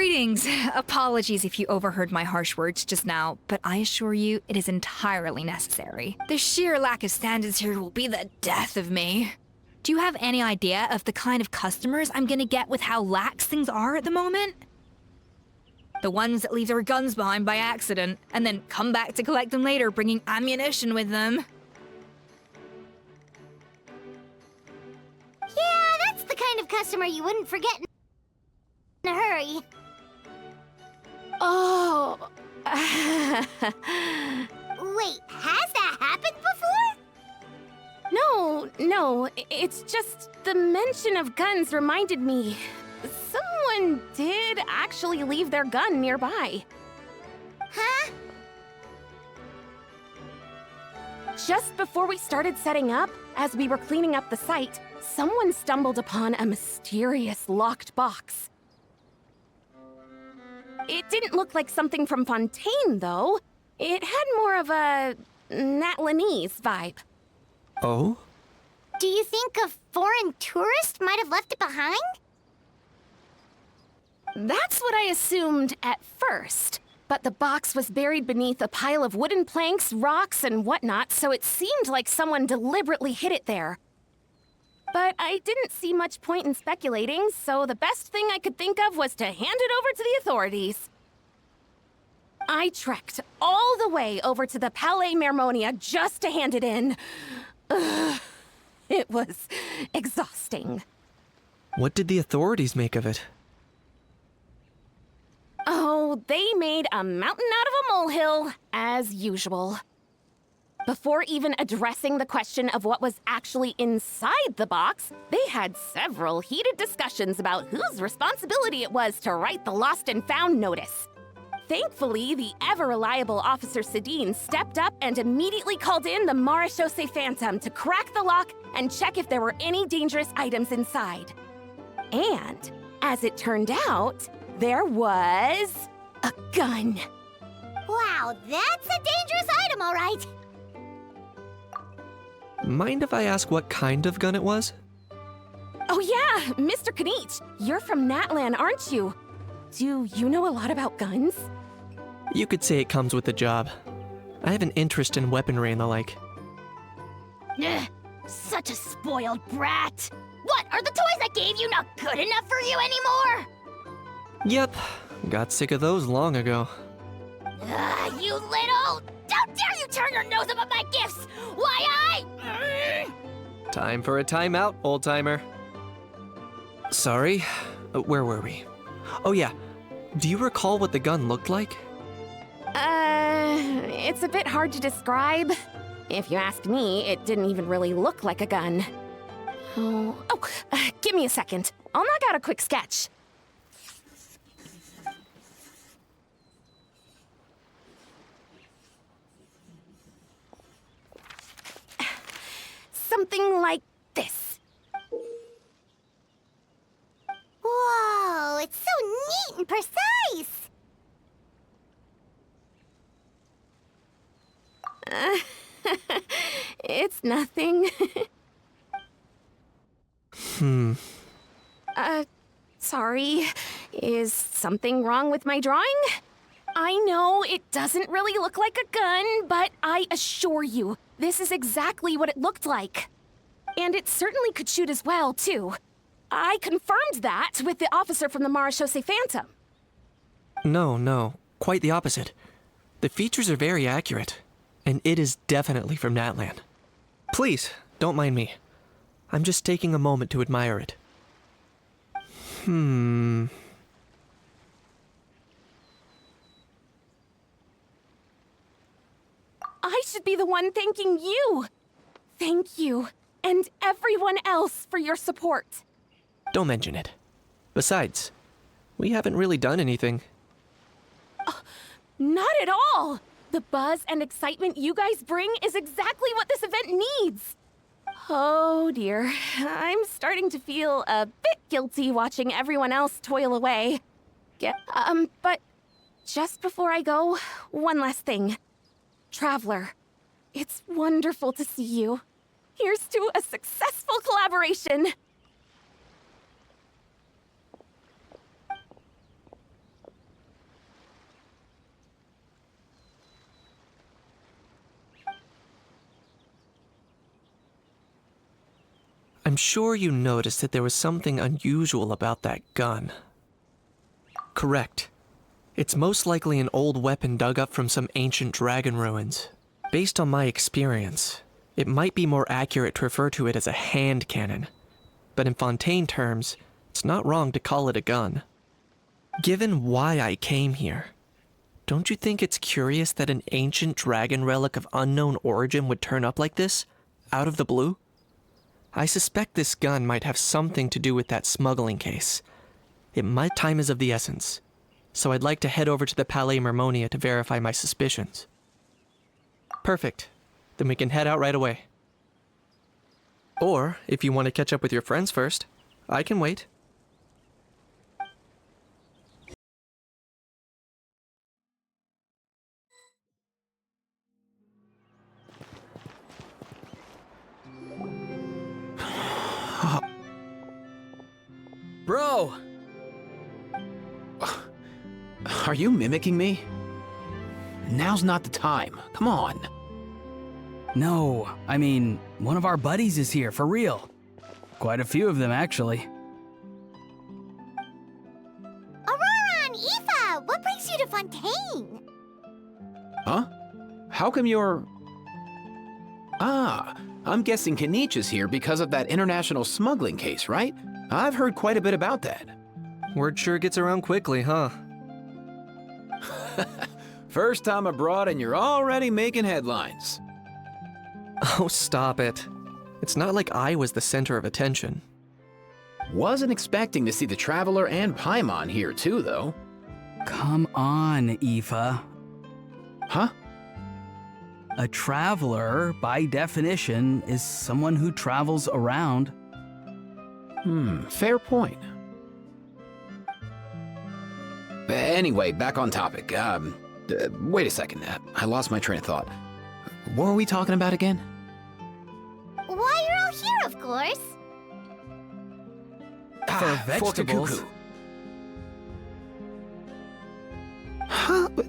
Greetings. Apologies if you overheard my harsh words just now, but I assure you it is entirely necessary. The sheer lack of standards here will be the death of me. Do you have any idea of the kind of customers I'm gonna get with how lax things are at the moment? The ones that leave their guns behind by accident, and then come back to collect them later bringing ammunition with them. Yeah, that's the kind of customer you wouldn't forget in a hurry. Oh. Wait, has that happened before? No, it's just the mention of guns reminded me. Someone did actually leave their gun nearby. Huh? Just before we started setting up, as we were cleaning up the site, someone stumbled upon a mysterious locked box. It didn't look like something from Fontaine, though. It had more of a Natlanese vibe. Oh? Do you think a foreign tourist might have left it behind? That's what I assumed at first. But the box was buried beneath a pile of wooden planks, rocks, and whatnot, so it seemed like someone deliberately hid it there. But I didn't see much point in speculating, so the best thing I could think of was to hand it over to the authorities. I trekked all the way over to the Palais Mermonia just to hand it in. Ugh, it was exhausting. What did the authorities make of it? Oh, they made a mountain out of a molehill, as usual. Before even addressing the question of what was actually inside the box, they had several heated discussions about whose responsibility it was to write the lost and found notice. Thankfully, the ever-reliable Officer Sedine stepped up and immediately called in the Marechaussee Phantom to crack the lock and check if there were any dangerous items inside. And, as it turned out, there was a gun. Wow, that's a dangerous item, all right. Mind if I ask what kind of gun it was? Oh yeah, Mr. Kanich, you're from Natlan, aren't you? Do you know a lot about guns? You could say it comes with the job. I have an interest in weaponry and the like. Ugh, such a spoiled brat. What, are the toys I gave you not good enough for you anymore? Yep, got sick of those long ago. You little... How dare you turn your nose up at my gifts! Why Time for a timeout, old-timer. Sorry, where were we? Oh yeah, do you recall what the gun looked like? It's a bit hard to describe. If you ask me, it didn't even really look like a gun. Give me a second. I'll knock out a quick sketch. Something like this. Whoa, it's so neat and precise! It's nothing. Sorry. Is something wrong with my drawing? I know it doesn't really look like a gun, but I assure you, this is exactly what it looked like. And it certainly could shoot as well, too. I confirmed that with the officer from the Marechaussee Phantom. No, quite the opposite. The features are very accurate, and it is definitely from Natlan. Please, don't mind me. I'm just taking a moment to admire it. I should be the one thanking you. Thank you, and everyone else for your support. Don't mention it. Besides, we haven't really done anything. Not at all. The buzz and excitement you guys bring is exactly what this event needs. Oh dear, I'm starting to feel a bit guilty watching everyone else toil away. But just before I go, one last thing. Traveler, it's wonderful to see you. Here's to a successful collaboration. I'm sure you noticed that there was something unusual about that gun. Correct. It's most likely an old weapon dug up from some ancient dragon ruins. Based on my experience, it might be more accurate to refer to it as a hand cannon. But in Fontaine terms, it's not wrong to call it a gun. Given why I came here, don't you think it's curious that an ancient dragon relic of unknown origin would turn up like this, out of the blue? I suspect this gun might have something to do with that smuggling case. Time is of the essence, so I'd like to head over to the Palais Mermonia to verify my suspicions. Perfect. Then we can head out right away. Or, if you want to catch up with your friends first, I can wait. Bro! Are you mimicking me? Now's not the time. Come on. No, I mean, one of our buddies is here, for real. Quite a few of them, actually. Aurora and Aoife, what brings you to Fontaine? Huh? How come you're... Ah, I'm guessing Kaniche is here because of that international smuggling case, right? I've heard quite a bit about that. Word sure gets around quickly, huh? First time abroad and you're already making headlines. Oh, stop it. It's not like I was the center of attention. Wasn't expecting to see the Traveler and Paimon here too, though. Come on, Aoife. Huh? A traveler, by definition, is someone who travels around. Fair point. Anyway, back on topic. Wait a second. I lost my train of thought. What were we talking about again? Why you're all here, of course. For vegetables. For Huh? But...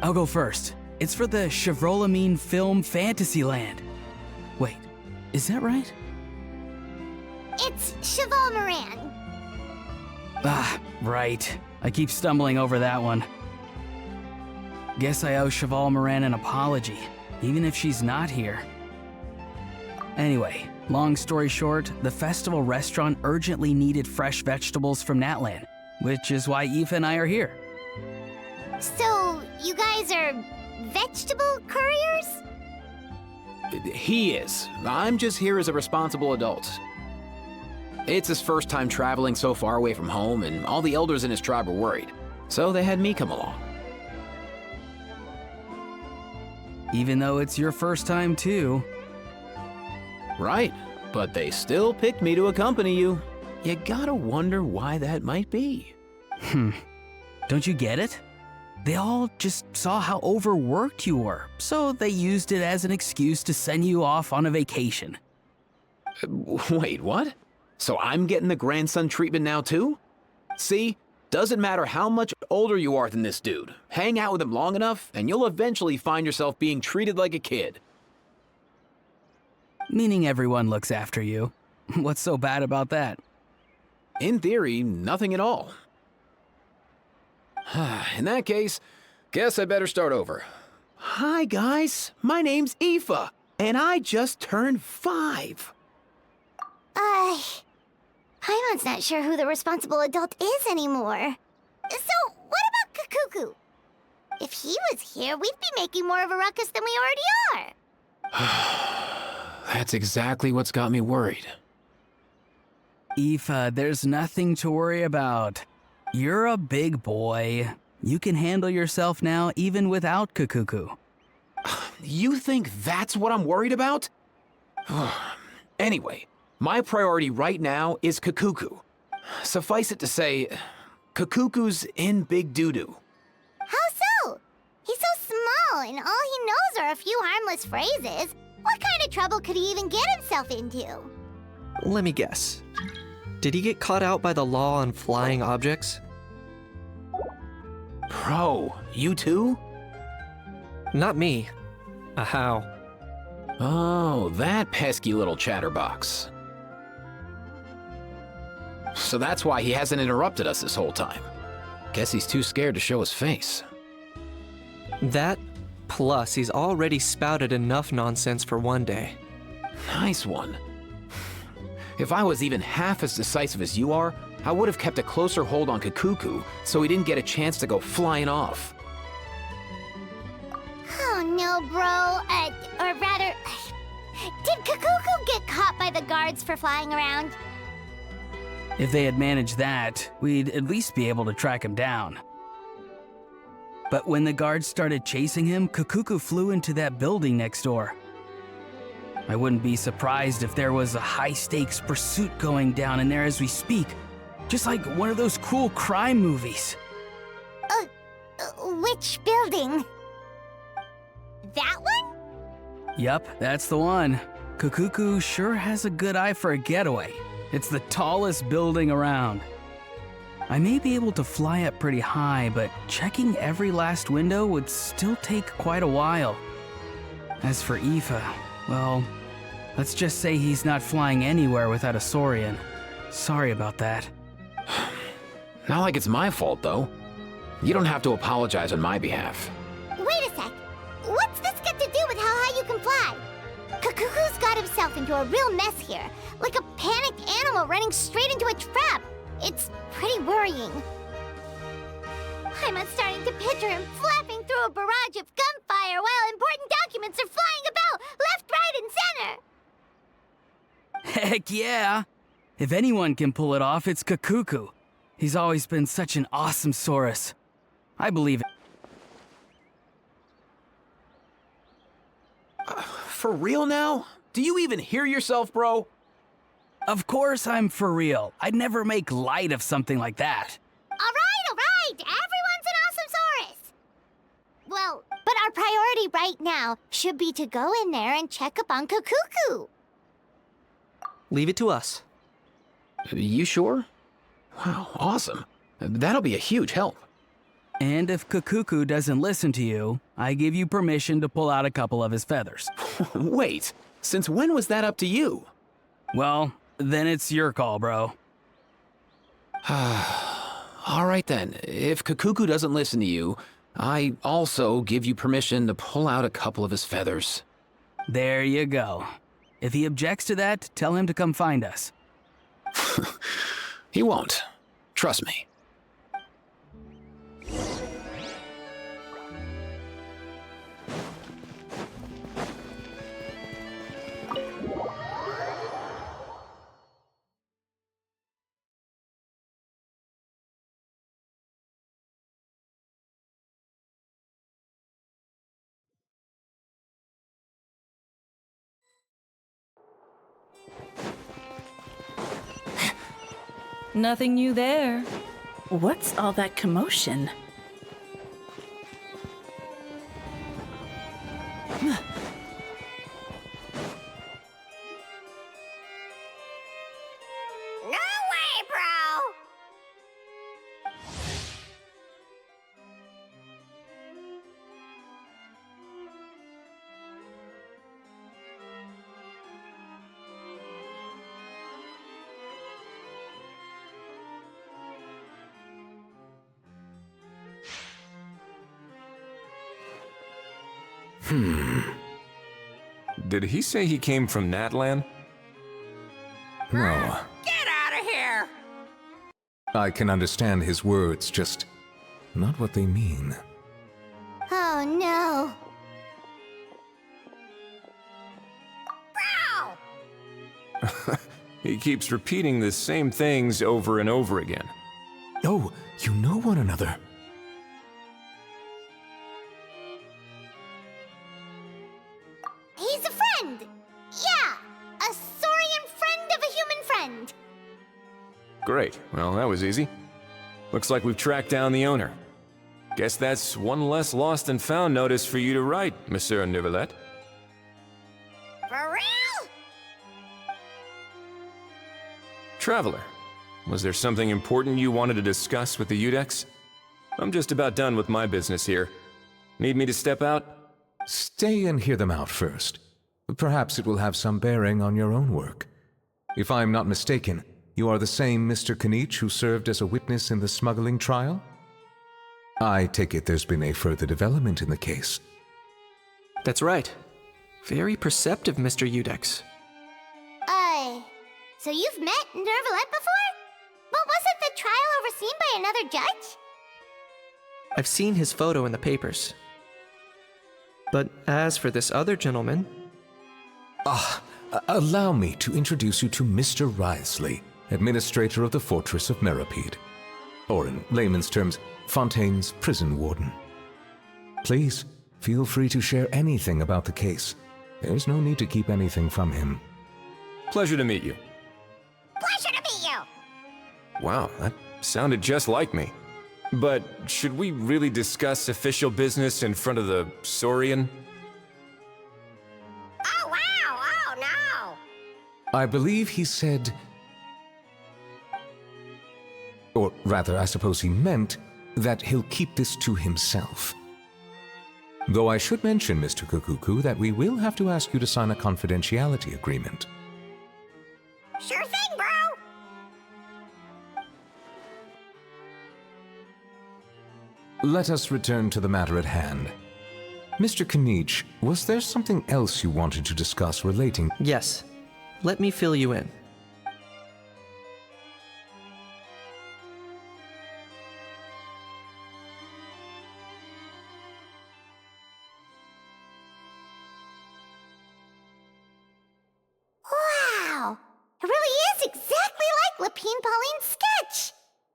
I'll go first. It's for the Chevrolemine film Fantasyland. Wait, is that right? It's Cheval Moran. Ah, right. I keep stumbling over that one. Guess I owe Cheval Moran an apology, even if she's not here. Anyway, long story short, the festival restaurant urgently needed fresh vegetables from Natlan, which is why Aoife and I are here. So, you guys are vegetable couriers? He is. I'm just here as a responsible adult. It's his first time traveling so far away from home, and all the elders in his tribe were worried. So they had me come along. Even though it's your first time too. Right, but they still picked me to accompany you. You gotta wonder why that might be. Don't you get it? They all just saw how overworked you were, so they used it as an excuse to send you off on a vacation. Wait, what? So I'm getting the grandson treatment now too? See, doesn't matter how much older you are than this dude. Hang out with him long enough, and you'll eventually find yourself being treated like a kid. Meaning everyone looks after you. What's so bad about that? In theory, nothing at all. In that case, guess I better start over. Hi guys, my name's Aoife, and I just turned 5. Paimon's not sure who the responsible adult is anymore. So, what about Kakuku? If he was here, we'd be making more of a ruckus than we already are. That's exactly what's got me worried. Aoife, there's nothing to worry about. You're a big boy. You can handle yourself now even without Kakuku. You think that's what I'm worried about? Anyway, my priority right now is Kakuku. Suffice it to say, Kakuku's in big doo-doo. How so? He's so small, and all he knows are a few harmless phrases. What kind of trouble could he even get himself into? Let me guess. Did he get caught out by the law on flying objects? Bro, you too? Not me. How? Oh, that pesky little chatterbox. So that's why he hasn't interrupted us this whole time. Guess he's too scared to show his face. That, plus he's already spouted enough nonsense for one day. Nice one. If I was even half as decisive as you are, I would have kept a closer hold on Kakuku so he didn't get a chance to go flying off. Oh no, bro. Or rather, did Kakuku get caught by the guards for flying around? If they had managed that, we'd at least be able to track him down. But when the guards started chasing him, Kakuku flew into that building next door. I wouldn't be surprised if there was a high-stakes pursuit going down in there as we speak. Just like one of those cool crime movies. Which building? That one? Yup, that's the one. Kakuku sure has a good eye for a getaway. It's the tallest building around. I may be able to fly up pretty high, but checking every last window would still take quite a while. As for Aoife, well, let's just say he's not flying anywhere without a Saurian. Sorry about that. Not like it's my fault, though. You don't have to apologize on my behalf. Wait a sec. What's this got to do with how high you can fly? Kakuku's got himself into a real mess here, like a panicked animal running straight into a trap. It's pretty worrying. I'm starting to picture him flapping through a barrage of gunfire while important documents are flying about left, right, and center. Heck yeah! If anyone can pull it off, it's Kakuku. He's always been such an awesome Saurus. I believe it. For real now? Do you even hear yourself, bro? Of course I'm for real. I'd never make light of something like that. All right. Everyone's an awesome Saurus. Well, but our priority right now should be to go in there and check up on Kakuku. Leave it to us. You sure? Wow, awesome. That'll be a huge help. And if Kakuku doesn't listen to you, I give you permission to pull out a couple of his feathers. Wait, since when was that up to you? Well, then it's your call, bro. All right then, if Kakuku doesn't listen to you, I also give you permission to pull out a couple of his feathers. There you go. If he objects to that, tell him to come find us. He won't. Trust me. Nothing new there. What's all that commotion? No way, bro! Did he say he came from Natlan? No. Get out of here! I can understand his words, just not what they mean. Oh no. Bro! He keeps repeating the same things over and over again. Oh, you know one another. He's a friend! Yeah! A Saurian friend of a human friend! Great. Well, that was easy. Looks like we've tracked down the owner. Guess that's one less lost and found notice for you to write, Monsieur Neuvillette. For real? Traveler, was there something important you wanted to discuss with the Udex? I'm just about done with my business here. Need me to step out? Stay and hear them out first. Perhaps it will have some bearing on your own work. If I'm not mistaken, You are the same Mr. Kanich who served as a witness in the smuggling trial? I take it there's been a further development in the case. That's right. Very perceptive, Mr. Udex. So you've met Nervalette before? But wasn't the trial overseen by another judge? I've seen his photo in the papers. But as for this other gentleman... Allow me to introduce you to Mr. Wriothesley, administrator of the Fortress of Meropide. Or in layman's terms, Fontaine's prison warden. Please, feel free to share anything about the case. There's no need to keep anything from him. Pleasure to meet you. Pleasure to meet you! Wow, that sounded just like me. But should we really discuss official business in front of the Saurian? Oh, wow! Oh, no! I believe he said... Or rather, I suppose he meant that he'll keep this to himself. Though I should mention, Mr. Kukuku, that we will have to ask you to sign a confidentiality agreement. Sure thing, bro! Let us return to the matter at hand. Mr. Kanich, was there something else you wanted to discuss relating... Yes. Let me fill you in. Wow! It really is exactly like Lepine-Pauline's sketch!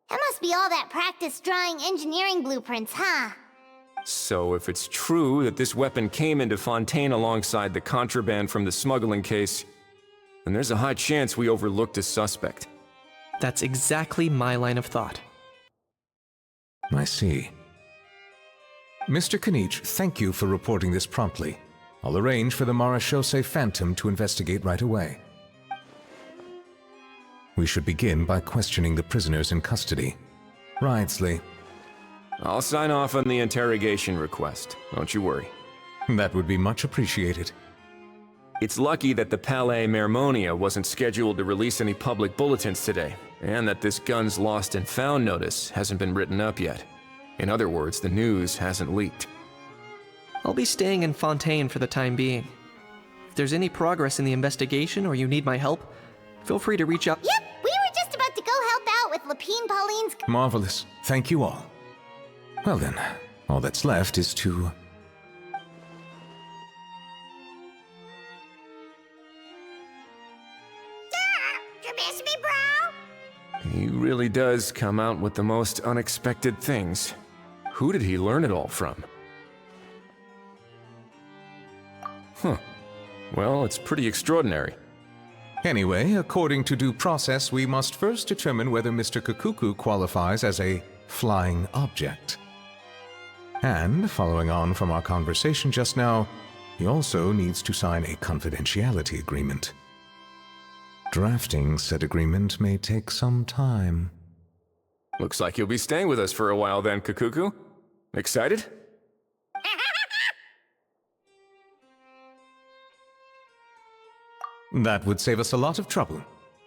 That must be all that practice drawing engineering blueprints, huh? So if it's true that this weapon came into Fontaine alongside the contraband from the smuggling case, then there's a high chance we overlooked a suspect. That's exactly my line of thought. I see. Mr. Kanich, thank you for reporting this promptly. I'll arrange for the Marechaussee Phantom to investigate right away. We should begin by questioning the prisoners in custody. Wriothesley. I'll sign off on the interrogation request, don't you worry. That would be much appreciated. It's lucky that the Palais Mermonia wasn't scheduled to release any public bulletins today, and that this gun's lost and found notice hasn't been written up yet. In other words, the news hasn't leaked. I'll be staying in Fontaine for the time being. If there's any progress in the investigation or you need my help, feel free to reach out. Yep, we were just about to go help out with Lepine-Pauline's... Marvelous. Thank you all. Well then, all that's left is to... You miss me, bro? He really does come out with the most unexpected things. Who did he learn it all from? Huh. Well, it's pretty extraordinary. Anyway, according to due process, we must first determine whether Mr. Kukuku qualifies as a flying object. And, following on from our conversation just now, he also needs to sign a confidentiality agreement. Drafting said agreement may take some time. Looks like you'll be staying with us for a while then, Kukuku. Excited? That would save us a lot of trouble.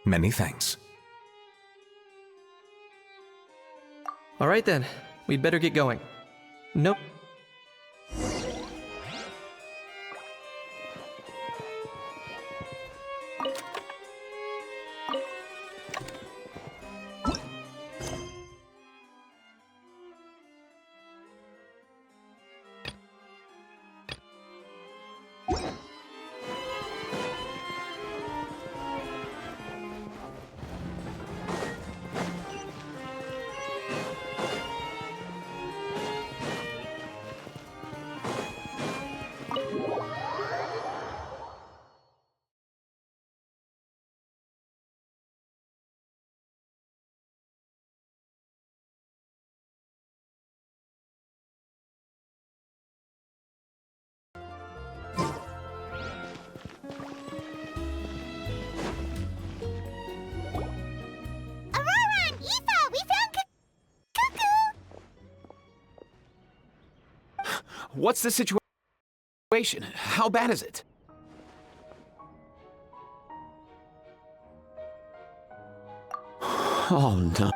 Many thanks. All right then, we'd better get going. Nope. What's the situation? How bad is it? Oh no.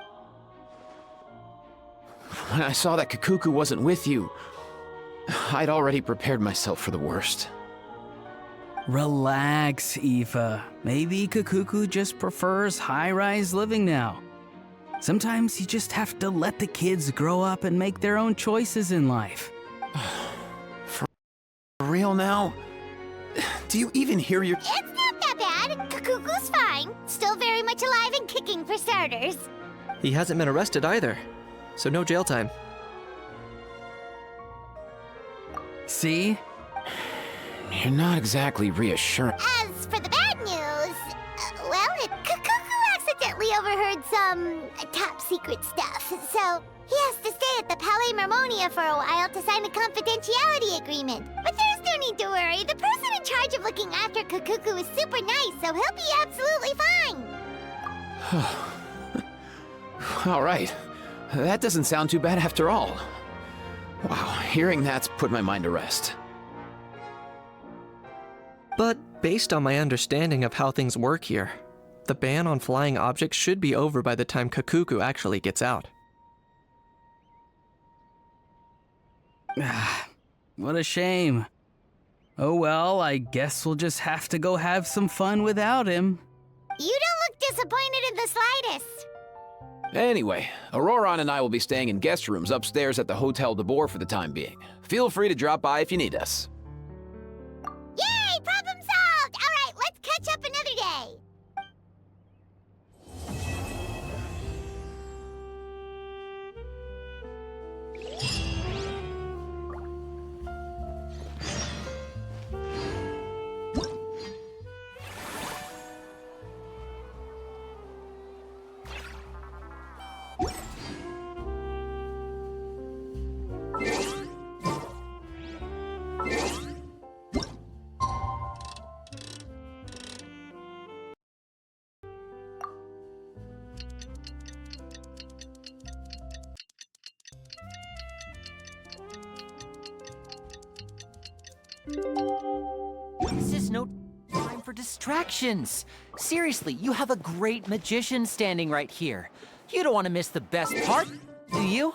When I saw that Kakuku wasn't with you, I'd already prepared myself for the worst. Relax, Eva. Maybe Kakuku just prefers high-rise living now. Sometimes you just have to let the kids grow up and make their own choices in life. For real now? Do you even hear your— It's not that bad. Kakuku's fine. Still very much alive and kicking for starters. He hasn't been arrested either, so no jail time. See? You're not exactly reassuring. As for the bad news, Kakuku accidentally overheard some top secret stuff, so he has to stay at the Palais Mermonia for a while to sign a confidentiality agreement. But there's no need to worry. The person in charge of looking after Kakuku is super nice, so he'll be absolutely fine. All right. That doesn't sound too bad after all. Wow, hearing that's put my mind to rest. But based on my understanding of how things work here, the ban on flying objects should be over by the time Kakuku actually gets out. What a shame. Oh well, I guess we'll just have to go have some fun without him. You don't look disappointed in the slightest. Anyway, Auroron and I will be staying in guest rooms upstairs at the Hotel de Boer for the time being. Feel free to drop by if you need us. Yay! Problem solved! All right, let's catch up another day. This is no time for distractions. Seriously, you have a great magician standing right here. You don't want to miss the best part, do you?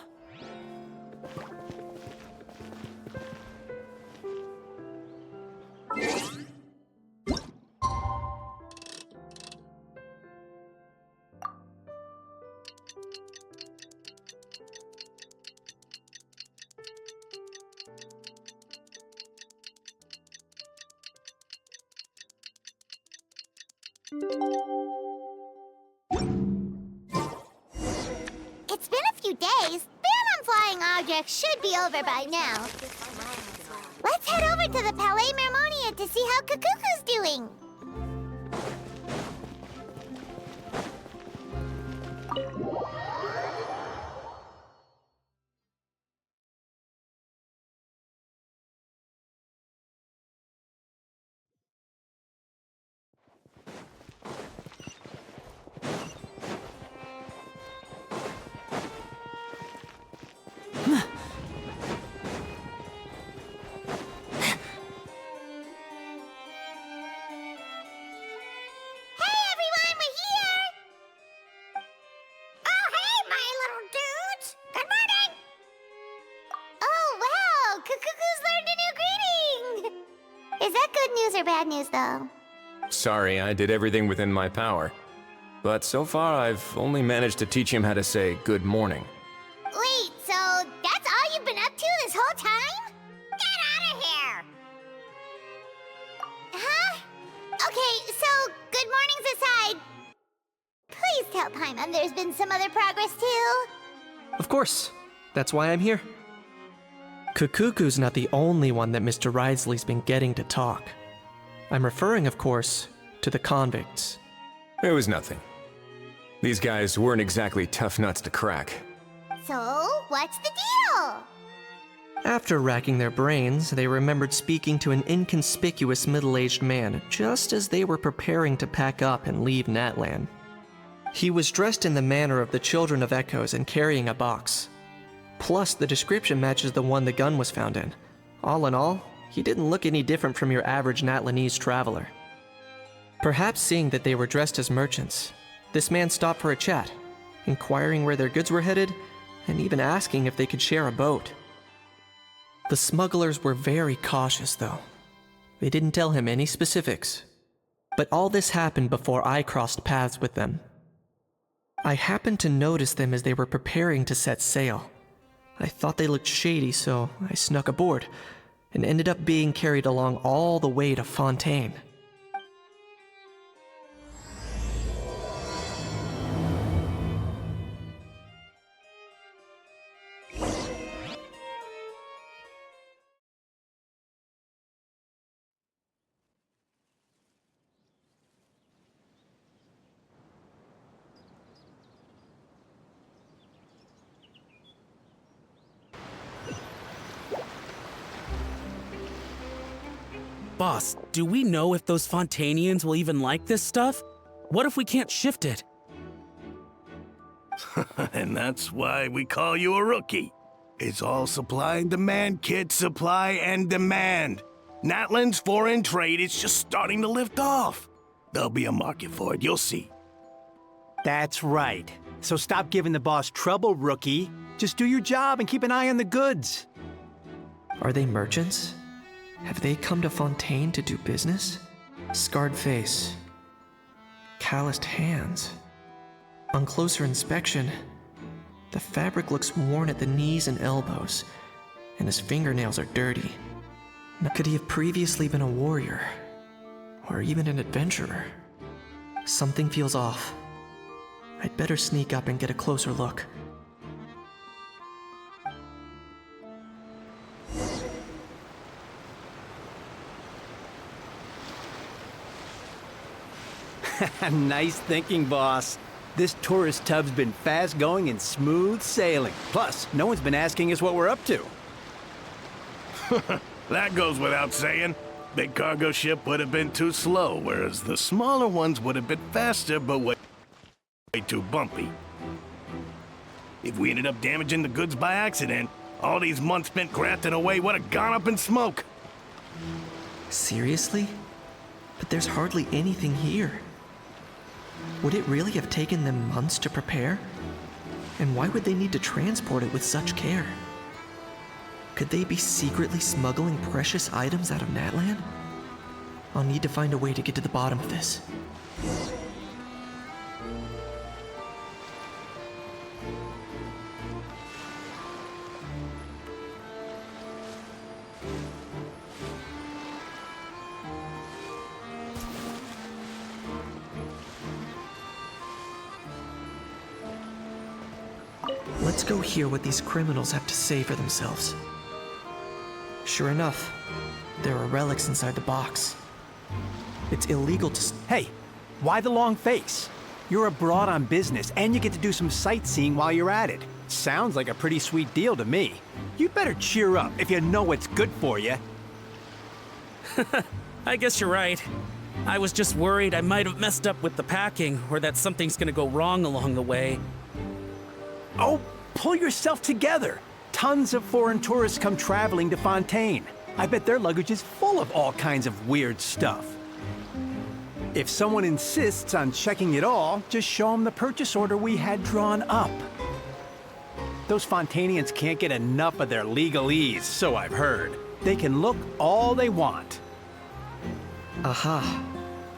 It's been a few days. Ban on flying objects should be over by now. Let's head over to the Palais Mermonia to see how Kakuku's doing. Is that good news or bad news, though? Sorry, I did everything within my power. But so far, I've only managed to teach him how to say good morning. Wait, so that's all you've been up to this whole time? Get out of here! Huh? Okay, so good mornings aside, please tell Paimon there's been some other progress, too. Of course. That's why I'm here. Kakuku's not the only one that Mr. Risley's been getting to talk. I'm referring, of course, to the convicts. It was nothing. These guys weren't exactly tough nuts to crack. So, what's the deal? After racking their brains, they remembered speaking to an inconspicuous middle-aged man just as they were preparing to pack up and leave Natlan. He was dressed in the manner of the Children of Echoes and carrying a box. Plus, the description matches the one the gun was found in. All in all, he didn't look any different from your average Natlanese traveler. Perhaps seeing that they were dressed as merchants, this man stopped for a chat, inquiring where their goods were headed, and even asking if they could share a boat. The smugglers were very cautious, though. They didn't tell him any specifics. But all this happened before I crossed paths with them. I happened to notice them as they were preparing to set sail. I thought they looked shady, so I snuck aboard, and ended up being carried along all the way to Fontaine. Boss, do we know if those Fontanians will even like this stuff? What if we can't shift it? And that's why we call you a rookie. It's all supply and demand, kid. Supply and demand. Natlan's foreign trade is just starting to lift off. There'll be a market for it, you'll see. That's right. So stop giving the boss trouble, rookie. Just do your job and keep an eye on the goods. Are they merchants? Have they come to Fontaine to do business? Scarred face. Calloused hands. On closer inspection, the fabric looks worn at the knees and elbows, and his fingernails are dirty. Could he have previously been a warrior? Or even an adventurer? Something feels off. I'd better sneak up and get a closer look. Nice thinking, boss. This tourist tub's been fast-going and smooth sailing. Plus, no one's been asking us what we're up to. That goes without saying. Big cargo ship would have been too slow, whereas the smaller ones would have been faster, but way too bumpy. If we ended up damaging the goods by accident, all these months spent grafting away would have gone up in smoke. Seriously? But there's hardly anything here. Would it really have taken them months to prepare? And why would they need to transport it with such care? Could they be secretly smuggling precious items out of Natlan? I'll need to find a way to get to the bottom of this. Let's go hear what these criminals have to say for themselves. Sure enough, there are relics inside the box. It's illegal to... Hey, why the long face? You're abroad on business, and you get to do some sightseeing while you're at it. Sounds like a pretty sweet deal to me. You'd better cheer up if you know what's good for you. I guess you're right. I was just worried I might have messed up with the packing, or that something's gonna go wrong along the way. Oh, pull yourself together. Tons of foreign tourists come traveling to Fontaine. I bet their luggage is full of all kinds of weird stuff. If someone insists on checking it all, just show them the purchase order we had drawn up. Those Fontanians can't get enough of their legalese, so I've heard. They can look all they want. Aha.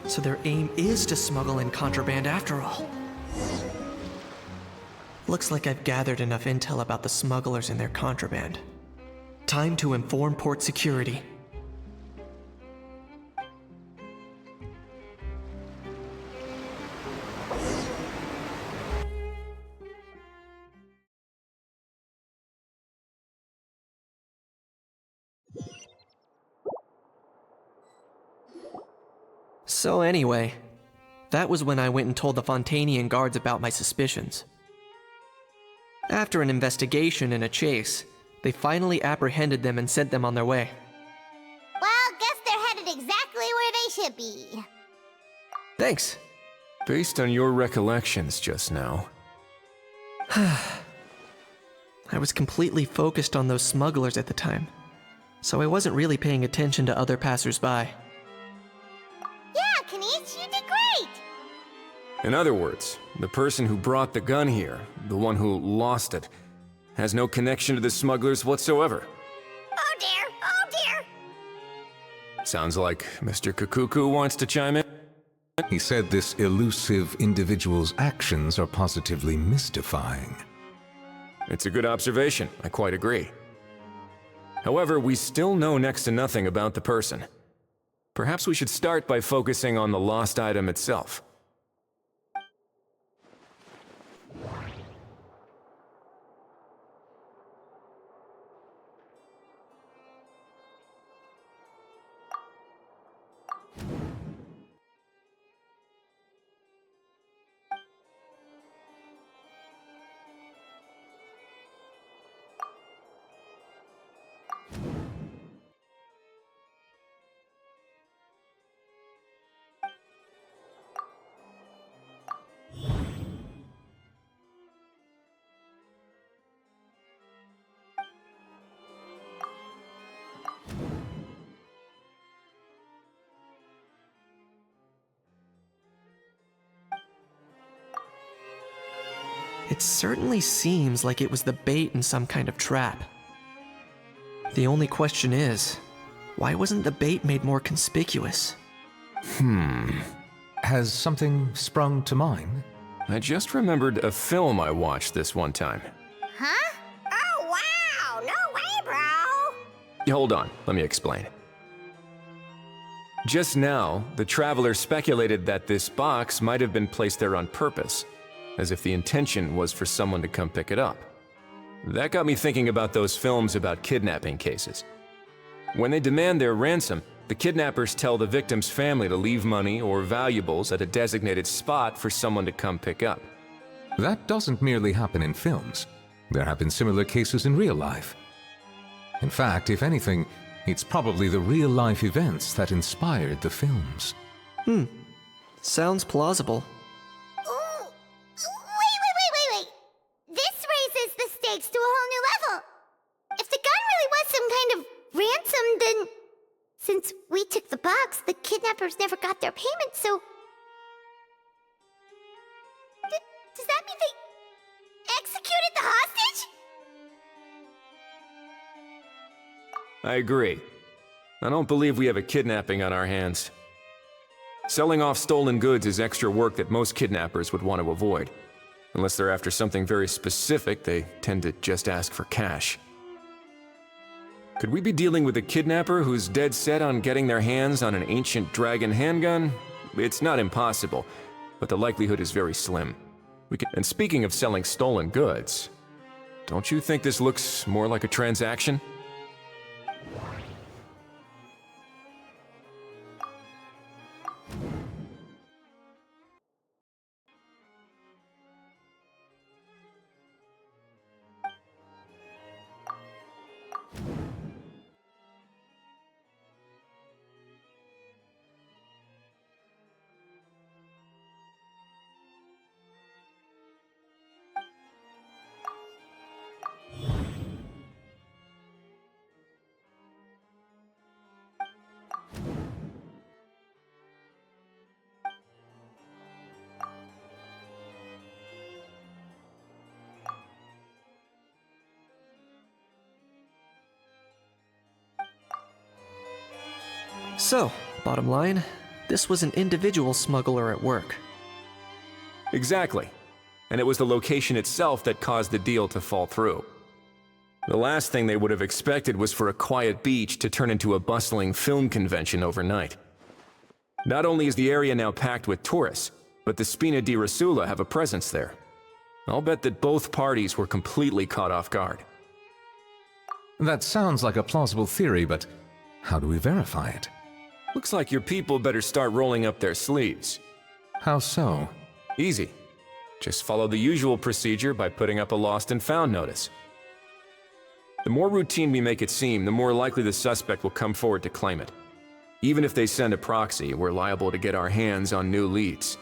So their aim is to smuggle in contraband after all. Looks like I've gathered enough intel about the smugglers and their contraband. Time to inform port security. So anyway, that was when I went and told the Fontanian guards about my suspicions. After an investigation and a chase, they finally apprehended them and sent them on their way. Well, guess they're headed exactly where they should be. Thanks. Based on your recollections just now. I was completely focused on those smugglers at the time, so I wasn't really paying attention to other passersby. Yeah, Kanish, you did great! In other words, the person who brought the gun here, the one who lost it, has no connection to the smugglers whatsoever. Oh dear, oh dear. Sounds like Mr. Kakuku wants to chime in. He said this elusive individual's actions are positively mystifying. It's a good observation, I quite agree. However, we still know next to nothing about the person. Perhaps we should start by focusing on the lost item itself. It certainly seems like it was the bait in some kind of trap. The only question is, why wasn't the bait made more conspicuous? Has something sprung to mind? I just remembered a film I watched this one time. Huh? Oh, wow! No way, bro! Hold on, let me explain. Just now, the traveler speculated that this box might have been placed there on purpose, as if the intention was for someone to come pick it up. That got me thinking about those films about kidnapping cases. When they demand their ransom, the kidnappers tell the victim's family to leave money or valuables at a designated spot for someone to come pick up. That doesn't merely happen in films. There have been similar cases in real life. In fact, if anything, it's probably the real-life events that inspired the films. Sounds plausible. Ooh. Wait. This raises the stakes to a whole new level. If the gun really was some kind of ransom, then since we took the box, the kidnappers never got their payment, so... Does that mean they executed the hostage? I agree. I don't believe we have a kidnapping on our hands. Selling off stolen goods is extra work that most kidnappers would want to avoid. Unless they're after something very specific, they tend to just ask for cash. Could we be dealing with a kidnapper who's dead set on getting their hands on an ancient dragon handgun? It's not impossible, but the likelihood is very slim. And speaking of selling stolen goods, don't you think this looks more like a transaction? So, bottom line, this was an individual smuggler at work. Exactly. And it was the location itself that caused the deal to fall through. The last thing they would have expected was for a quiet beach to turn into a bustling film convention overnight. Not only is the area now packed with tourists, but the Spina di Rosula have a presence there. I'll bet that both parties were completely caught off guard. That sounds like a plausible theory, but how do we verify it? Looks like your people better start rolling up their sleeves. How so? Easy. Just follow the usual procedure by putting up a lost and found notice. The more routine we make it seem, the more likely the suspect will come forward to claim it. Even if they send a proxy, we're liable to get our hands on new leads.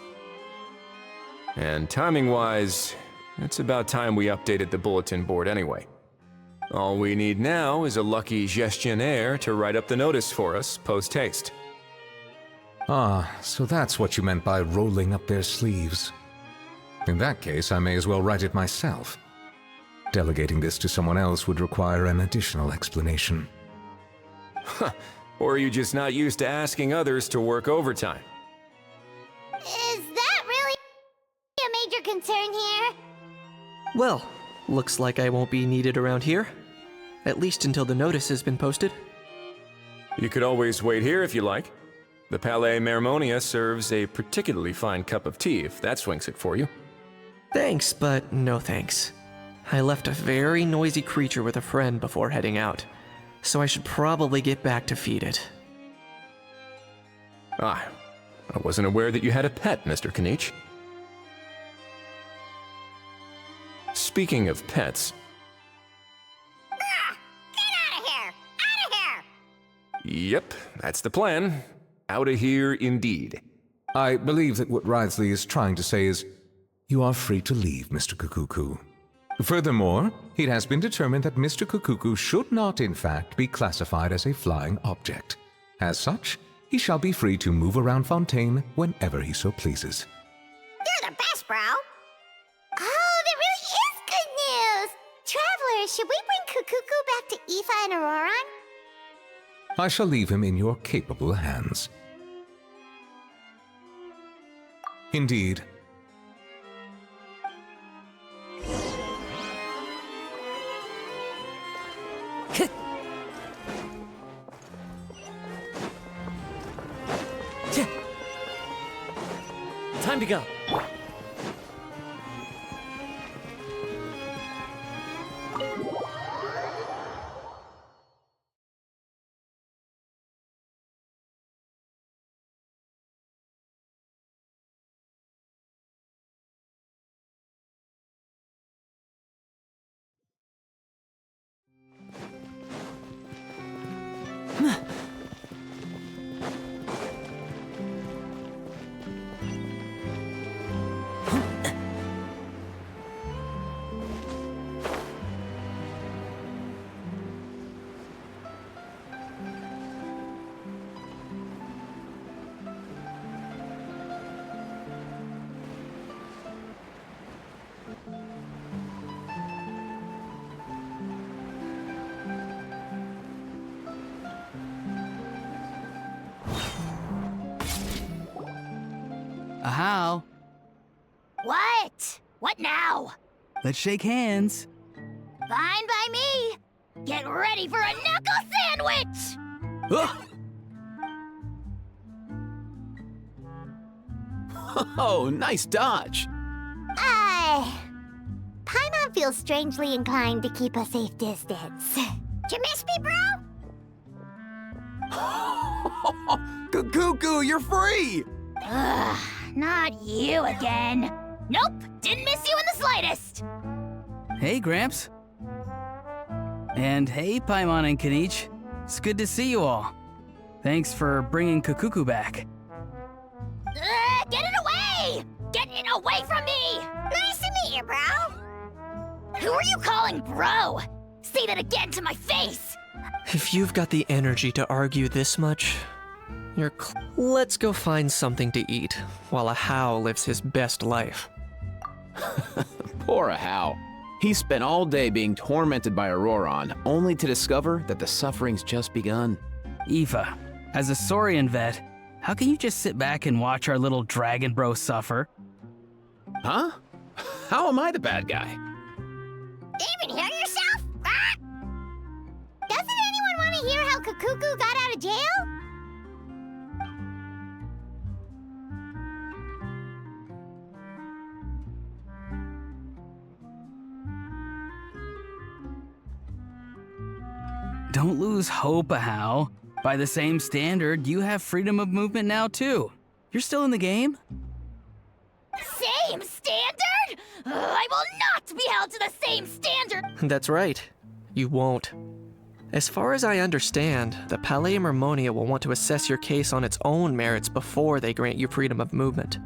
And timing-wise, it's about time we updated the bulletin board anyway. All we need now is a lucky gestionnaire to write up the notice for us post-haste. Ah, so that's what you meant by rolling up their sleeves. In that case, I may as well write it myself. Delegating this to someone else would require an additional explanation. Or are you just not used to asking others to work overtime? Is that really a major concern here? Well, looks like I won't be needed around here. At least until the notice has been posted. You could always wait here if you like. The Palais Mermonia serves a particularly fine cup of tea, if that swings it for you. Thanks, but no thanks. I left a very noisy creature with a friend before heading out, so I should probably get back to feed it. Ah, I wasn't aware that you had a pet, Mr. Kanich. Speaking of pets... Get out of here! Out of here! Yep, that's the plan. Out of here indeed. I believe that what Wriothesley is trying to say is, you are free to leave, Mr. Kukuku. Furthermore, it has been determined that Mr. Kukuku should not, in fact, be classified as a flying object. As such, he shall be free to move around Fontaine whenever he so pleases. You're the best, bro! Oh, that really is good news! Travelers, should we bring Kukuku back to Aoife and Auroran? I shall leave him in your capable hands. Indeed. Time to go. How? What? What now? Let's shake hands. Fine by me. Get ready for a knuckle sandwich! Oh, nice dodge. Paimon feels strangely inclined to keep a safe distance. Did you miss me, bro? Kukuku, you're free! Ugh, not you again. Nope, didn't miss you in the slightest. Hey, Gramps. And hey, Paimon and Kanich. It's good to see you all. Thanks for bringing Kukuku back. Get it away! Get it away from me! Nice to meet you, bro. Who are you calling bro? Say that again to my face! If you've got the energy to argue this much, let's go find something to eat while Ahau lives his best life. Poor Ahau. He spent all day being tormented by Auroran, only to discover that the suffering's just begun. Aoife, as a Saurian vet, how can you just sit back and watch our little dragon bro suffer? Huh? How am I the bad guy? Even hear yourself? Ah! Doesn't anyone want to hear how Kukuku got out of jail? Don't lose hope, Ahau. By the same standard, you have freedom of movement now too. You're still in the game? Same standard? I will not be held to the same standard! That's right. You won't. As far as I understand, the Palais Mermonia will want to assess your case on its own merits before they grant you freedom of movement.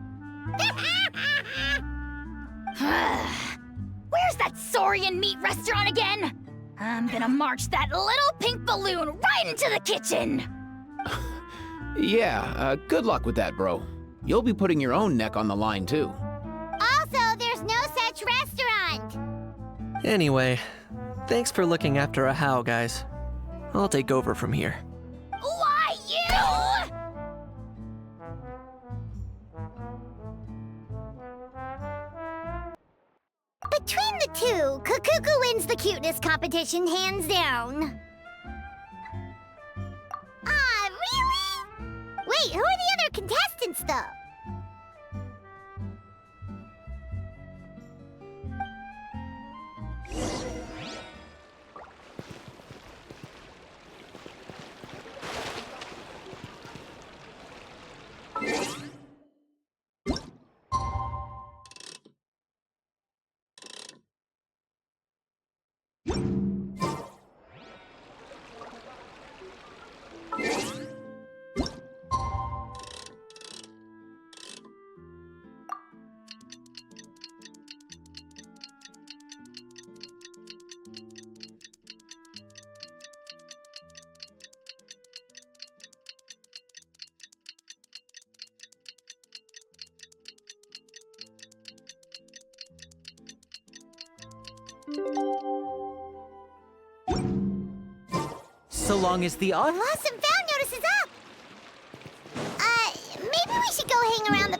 Where's that Saurian meat restaurant again? I'm gonna march that little pink balloon right into the kitchen! Yeah, good luck with that, bro. You'll be putting your own neck on the line, too. Also, there's no such restaurant! Anyway, thanks for looking after a how, guys. I'll take over from here. Why you? Between the two, Kakuku wins the cuteness competition hands down. Ah, really? Wait, who are the other contestants, though? So long as the Lost and found notice is up! Maybe we should go hang around the...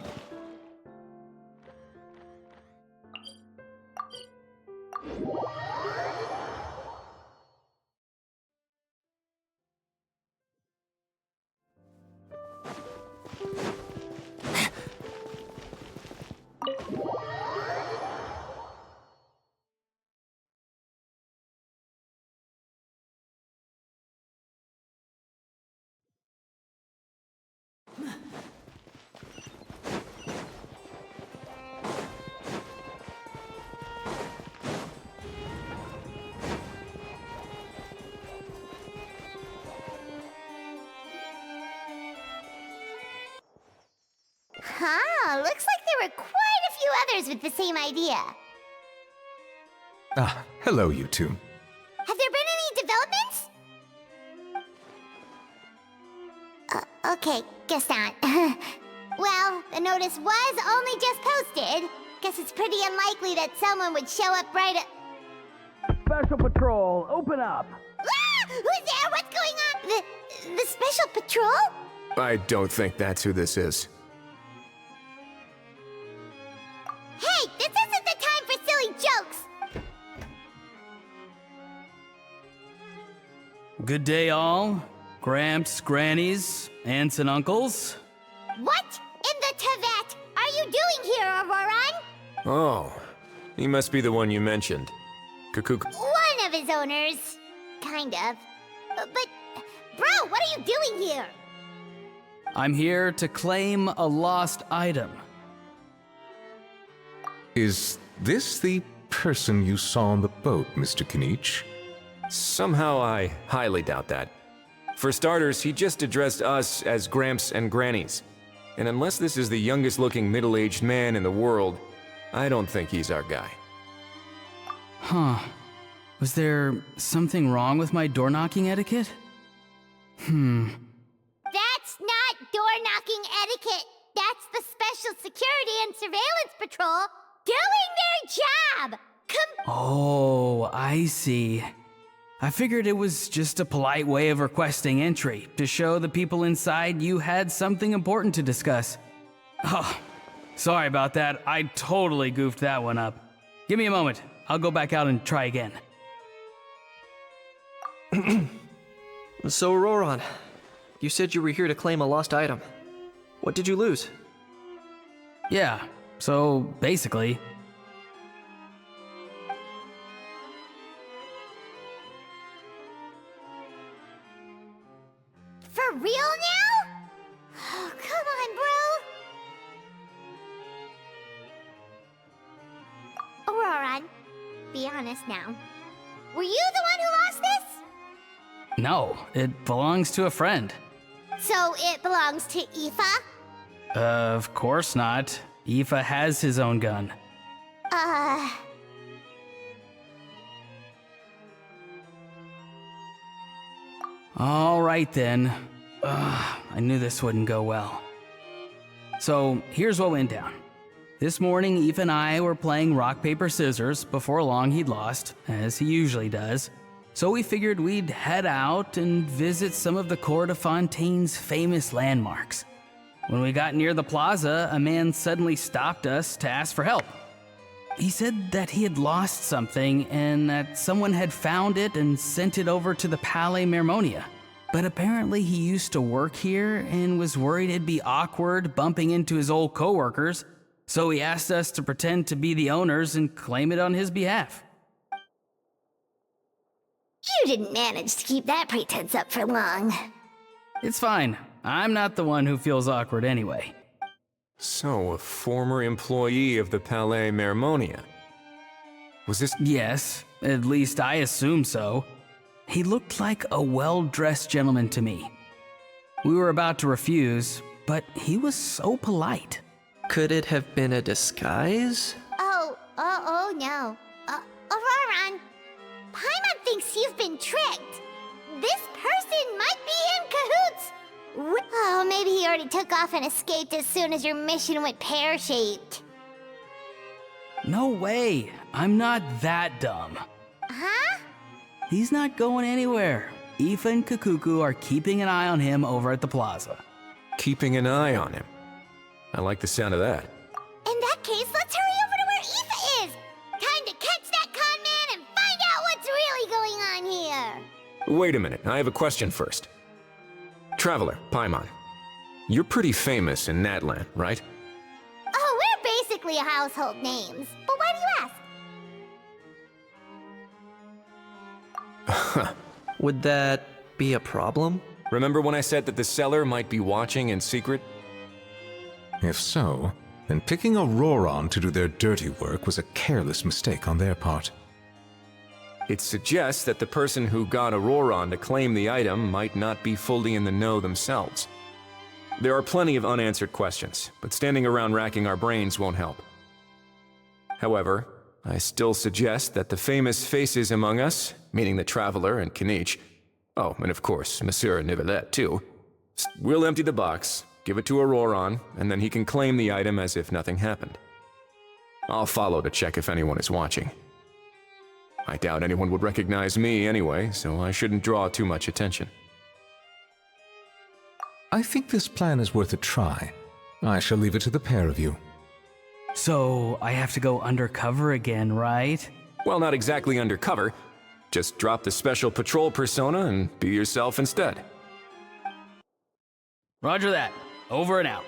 Huh, looks like there were quite a few others with the same idea. Ah, hello, you two. Have there been any developments? Okay, guess not. Well, the notice was only just posted. Guess it's pretty unlikely that someone would show up right at... Special Patrol, open up! Ah! Who's there? What's going on? The Special Patrol? I don't think that's who this is. Hey, this isn't the time for silly jokes! Good day, all. Gramps, grannies, aunts, and uncles. What in the Tevat are you doing here, Auroran? Oh, he must be the one you mentioned. Kukuk. One of his owners. Kind of. But, bro, what are you doing here? I'm here to claim a lost item. Is this the person you saw on the boat, Mr. Kinich? Somehow I highly doubt that. For starters, he just addressed us as Gramps and Grannies. And unless this is the youngest looking middle-aged man in the world, I don't think he's our guy. Huh. Was there something wrong with my door-knocking etiquette? That's not door-knocking etiquette. That's the Special Security and Surveillance Patrol doing their job! Oh, I see. I figured it was just a polite way of requesting entry, to show the people inside you had something important to discuss. Oh, sorry about that. I totally goofed that one up. Give me a moment. I'll go back out and try again. So, Auroran, you said you were here to claim a lost item. What did you lose? Yeah, so basically... For real now? Oh, come on, bro. Auroran, be honest now. Were you the one who lost this? No, it belongs to a friend. So it belongs to Aoife? Of course not. Aoife has his own gun. All right then. I knew this wouldn't go well. So here's what went down. This morning, Eve and I were playing rock, paper, scissors. Before long, he'd lost, as he usually does. So we figured we'd head out and visit some of the Court of Fontaine's famous landmarks. When we got near the plaza, a man suddenly stopped us to ask for help. He said that he had lost something and that someone had found it and sent it over to the Palais Mermonia. But apparently he used to work here and was worried it'd be awkward bumping into his old coworkers, so he asked us to pretend to be the owners and claim it on his behalf. You didn't manage to keep that pretense up for long. It's fine. I'm not the one who feels awkward anyway. So, a former employee of the Palais Mermonia. Was this— Yes, at least I assume so. He looked like a well-dressed gentleman to me. We were about to refuse, but he was so polite. Could it have been a disguise? Oh no. Auroran, Paimon thinks you've been tricked. This person might be in cahoots. Oh, maybe he already took off and escaped as soon as your mission went pear-shaped. No way. I'm not that dumb. Huh? He's not going anywhere. Aoife and Kakuku are keeping an eye on him over at the plaza. Keeping an eye on him? I like the sound of that. In that case, let's hurry over to where Aoife is. Time to catch that con man and find out what's really going on here. Wait a minute, I have a question first. Traveler, Paimon, you're pretty famous in Natlan, right? Oh, we're basically household names. But why do you ask? Would that be a problem? Remember when I said that the seller might be watching in secret? If so, then picking Auroran to do their dirty work was a careless mistake on their part. It suggests that the person who got Auroran to claim the item might not be fully in the know themselves. There are plenty of unanswered questions, but standing around racking our brains won't help. However, I still suggest that the famous faces among us, meaning the Traveler and Kinich, oh, and of course, Monsieur Nivelet too, we'll empty the box, give it to Auroran, and then he can claim the item as if nothing happened. I'll follow to check if anyone is watching. I doubt anyone would recognize me anyway, so I shouldn't draw too much attention. I think this plan is worth a try. I shall leave it to the pair of you. So, I have to go undercover again, right? Well, not exactly undercover. Just drop the special patrol persona and be yourself instead. Roger that. Over and out.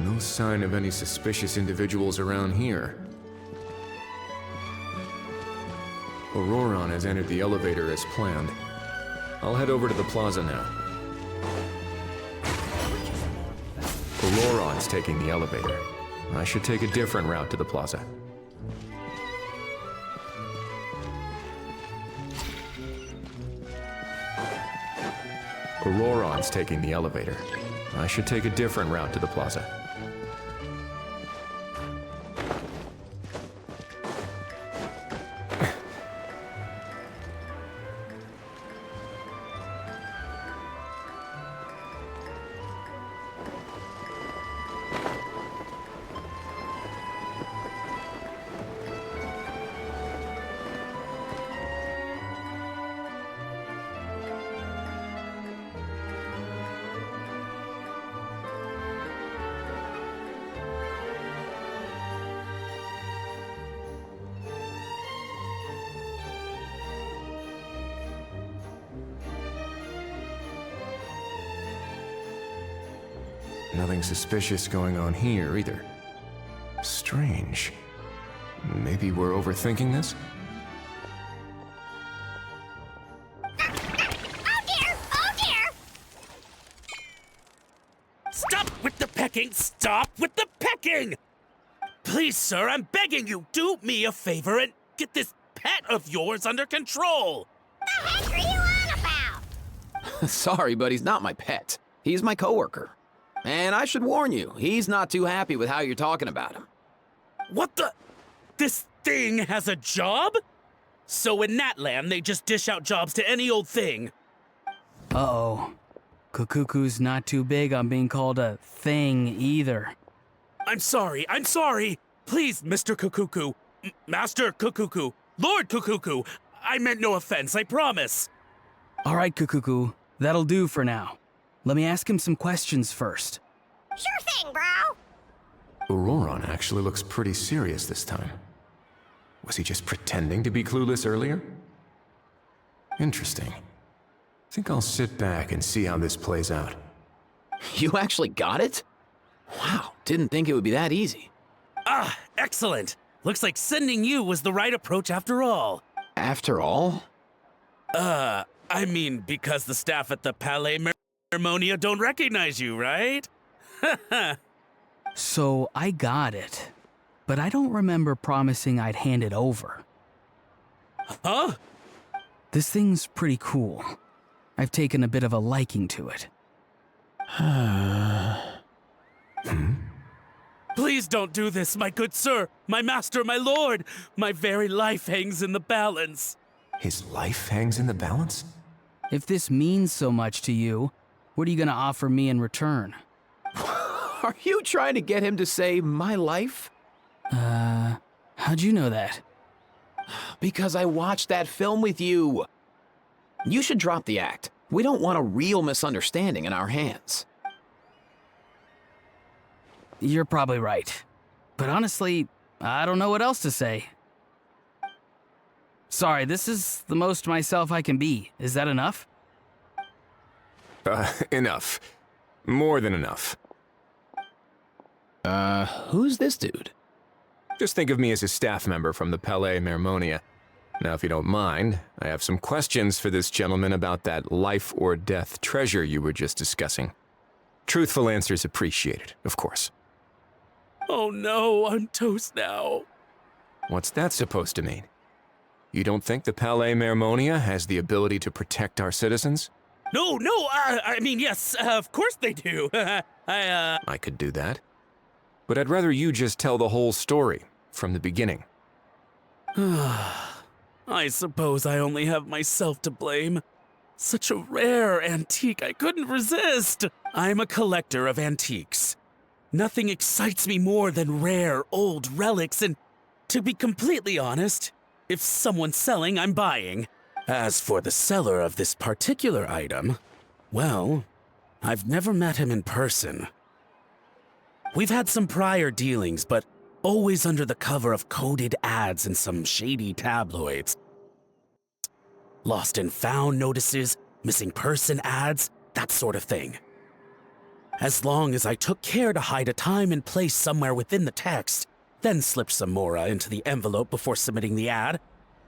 No sign of any suspicious individuals around here. Auroran has entered the elevator as planned. I'll head over to the plaza now. Auroran's taking the elevator. I should take a different route to the plaza. Auroran's taking the elevator. I should take a different route to the plaza. Nothing suspicious going on here, either. Strange. Maybe we're overthinking this? Oh dear! Oh pecking! Stop with the pecking! Please, sir, I'm begging you, do me a favor and get this pet of yours under control! The heck are you on about? Sorry, but he's not my pet. He's my coworker. And I should warn you, he's not too happy with how you're talking about him. What the? This thing has a job? So in Natland, they just dish out jobs to any old thing. Uh-oh. Kukuku's not too big on being called a thing either. I'm sorry. Please, Mr. Kukuku, Master Kukuku, Lord Kukuku, I meant no offense, I promise. All right, Kukuku, that'll do for now. Let me ask him some questions first. Sure thing, bro. Auroron actually looks pretty serious this time. Was he just pretending to be clueless earlier? Interesting. Think I'll sit back and see how this plays out. You actually got it? Wow, didn't think it would be that easy. Ah, excellent. Looks like sending you was the right approach after all. After all? I mean, because the staff at the Palais Mermonia don't recognize you, right? So I got it, but I don't remember promising I'd hand it over. Huh? This thing's pretty cool. I've taken a bit of a liking to it. Please don't do this, my good sir, my master, my lord. My very life hangs in the balance. His life hangs in the balance? If this means so much to you, what are you gonna offer me in return? Are you trying to get him to say my life? How'd you know that? Because I watched that film with you. You should drop the act. We don't want a real misunderstanding in our hands. You're probably right. But honestly, I don't know what else to say. Sorry, this is the most myself I can be. Is that enough? Enough. More than enough. Who's this dude? Just think of me as a staff member from the Palais Mermonia. Now, if you don't mind, I have some questions for this gentleman about that life or death treasure you were just discussing. Truthful answers appreciated, of course. Oh no, I'm toast now. What's that supposed to mean? You don't think the Palais Mermonia has the ability to protect our citizens? No, I mean, yes, of course they do. I could do that. But I'd rather you just tell the whole story, from the beginning. I suppose I only have myself to blame. Such a rare antique, I couldn't resist. I'm a collector of antiques. Nothing excites me more than rare, old relics, and to be completely honest, if someone's selling, I'm buying. As for the seller of this particular item, well, I've never met him in person. We've had some prior dealings, but always under the cover of coded ads in some shady tabloids. Lost and found notices, missing person ads, that sort of thing. As long as I took care to hide a time and place somewhere within the text, then slipped some mora into the envelope before submitting the ad,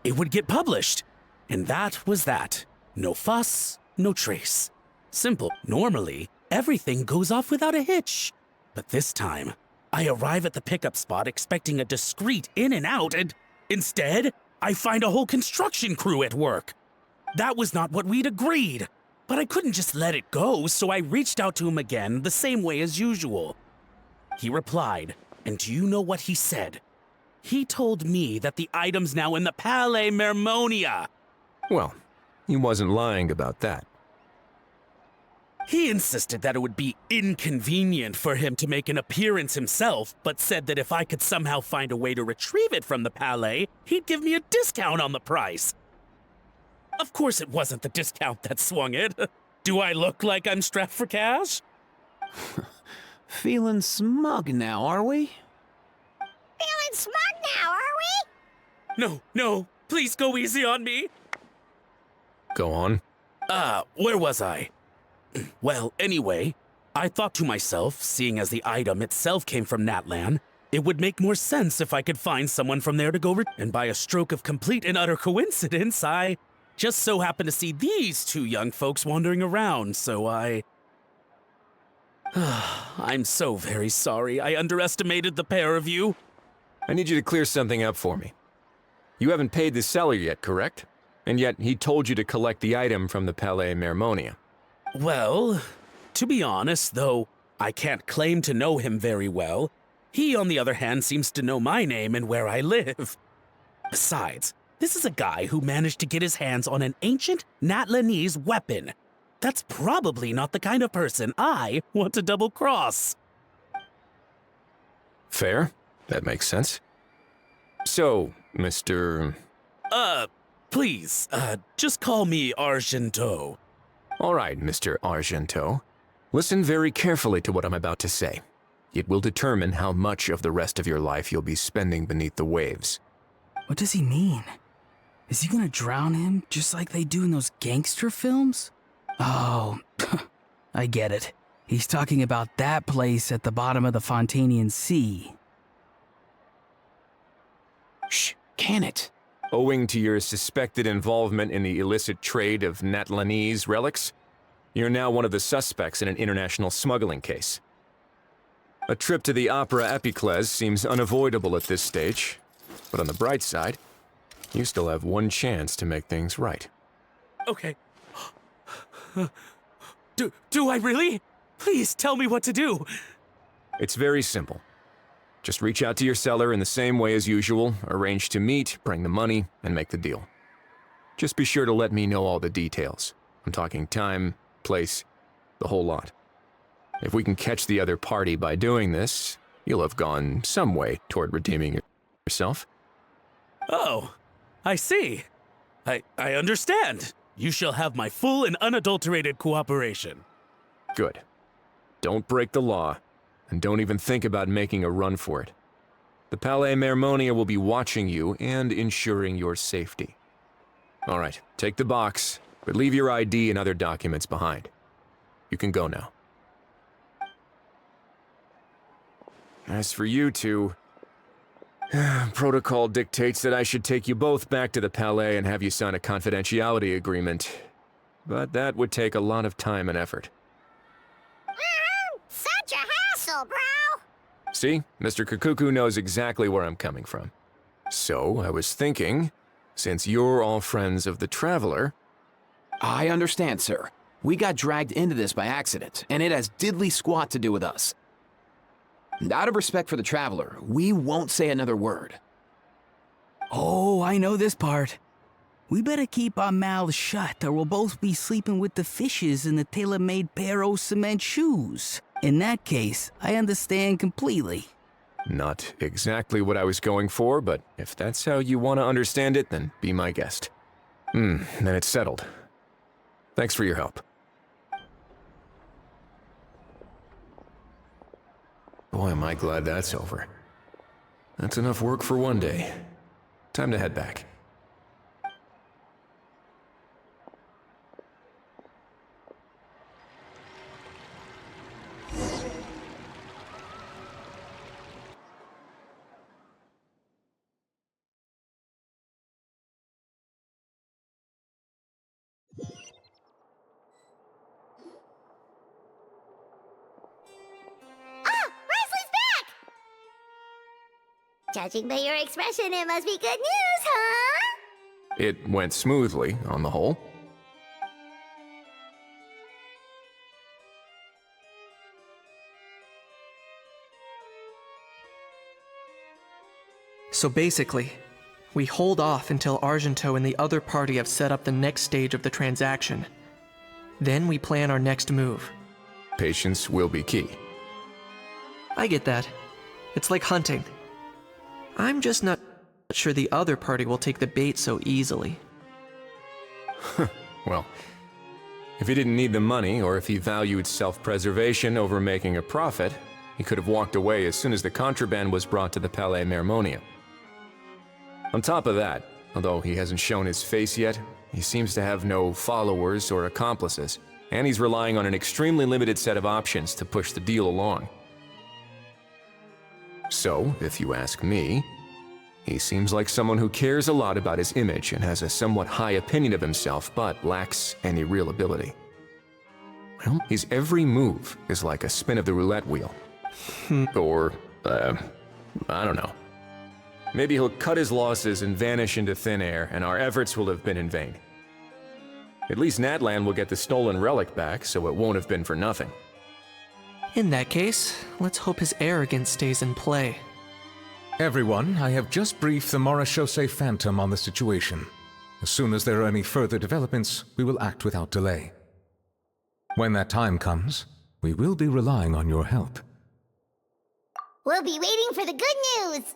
it would get published. And that was that. No fuss, no trace. Simple. Normally, everything goes off without a hitch. But this time, I arrive at the pickup spot expecting a discreet in and out, and instead, I find a whole construction crew at work. That was not what we'd agreed, but I couldn't just let it go, so I reached out to him again the same way as usual. He replied, and do you know what he said? He told me that the item's now in the Palais Mermonia. Well, he wasn't lying about that. He insisted that it would be inconvenient for him to make an appearance himself, but said that if I could somehow find a way to retrieve it from the Palais, he'd give me a discount on the price. Of course it wasn't the discount that swung it. Do I look like I'm strapped for cash? Feeling smug now, are we? Feeling smug now, are we? No, please go easy on me. Go on. Where was I? Well, anyway, I thought to myself, seeing as the item itself came from Natlan, it would make more sense if I could find someone from there to go and by a stroke of complete and utter coincidence, I just so happened to see these two young folks wandering around, so I... I'm so very sorry. I underestimated the pair of you. I need you to clear something up for me. You haven't paid the seller yet, correct? And yet he told you to collect the item from the Palais Mermonia. Well, to be honest, though I can't claim to know him very well, he, on the other hand, seems to know my name and where I live. Besides, this is a guy who managed to get his hands on an ancient Natlanese weapon. That's probably not the kind of person I want to double-cross. Fair. That makes sense. So, Mr. Please, just call me Argento. All right, Mr. Argento. Listen very carefully to what I'm about to say. It will determine how much of the rest of your life you'll be spending beneath the waves. What does he mean? Is he gonna drown him just like they do in those gangster films? Oh, I get it. He's talking about that place at the bottom of the Fontanian Sea. Shh, can it? Owing to your suspected involvement in the illicit trade of Natlanese relics, you're now one of the suspects in an international smuggling case. A trip to the Opera Epiclese seems unavoidable at this stage, but on the bright side, you still have one chance to make things right. Okay. Do I really? Please tell me what to do. It's very simple. Just reach out to your seller in the same way as usual, arrange to meet, bring the money, and make the deal. Just be sure to let me know all the details. I'm talking time, place, the whole lot. If we can catch the other party by doing this, you'll have gone some way toward redeeming yourself. Oh, I see. I understand. You shall have my full and unadulterated cooperation. Good. Don't break the law, and don't even think about making a run for it. The Palais Mermonia will be watching you and ensuring your safety. All right, take the box, but leave your ID and other documents behind. You can go now. As for you two, protocol dictates that I should take you both back to the Palais and have you sign a confidentiality agreement. But that would take a lot of time and effort. Such a hassle, bro! See, Mr. Kikuku knows exactly where I'm coming from. So, I was thinking, since you're all friends of the Traveler... I understand, sir. We got dragged into this by accident, and it has diddly squat to do with us. Out of respect for the Traveler, we won't say another word. Oh, I know this part. We better keep our mouths shut or we'll both be sleeping with the fishes in the tailor-made pair of cement shoes. In that case, I understand completely. Not exactly what I was going for, but if that's how you want to understand it, then be my guest. Then it's settled. Thanks for your help. Boy, am I glad that's over. That's enough work for one day. Time to head back. Judging by your expression, it must be good news, huh? It went smoothly, on the whole. So basically, we hold off until Argento and the other party have set up the next stage of the transaction. Then we plan our next move. Patience will be key. I get that. It's like hunting. I'm just not sure the other party will take the bait so easily. Well, if he didn't need the money, or if he valued self-preservation over making a profit, he could have walked away as soon as the contraband was brought to the Palais Mermonia. On top of that, although he hasn't shown his face yet, he seems to have no followers or accomplices, and he's relying on an extremely limited set of options to push the deal along. So, if you ask me, he seems like someone who cares a lot about his image and has a somewhat high opinion of himself, but lacks any real ability. Well, his every move is like a spin of the roulette wheel. Or, I don't know. Maybe he'll cut his losses and vanish into thin air, and our efforts will have been in vain. At least Natlan will get the stolen relic back, so it won't have been for nothing. In that case, let's hope his arrogance stays in play. Everyone, I have just briefed the Marechaussee Phantom on the situation. As soon as there are any further developments, we will act without delay. When that time comes, we will be relying on your help. We'll be waiting for the good news.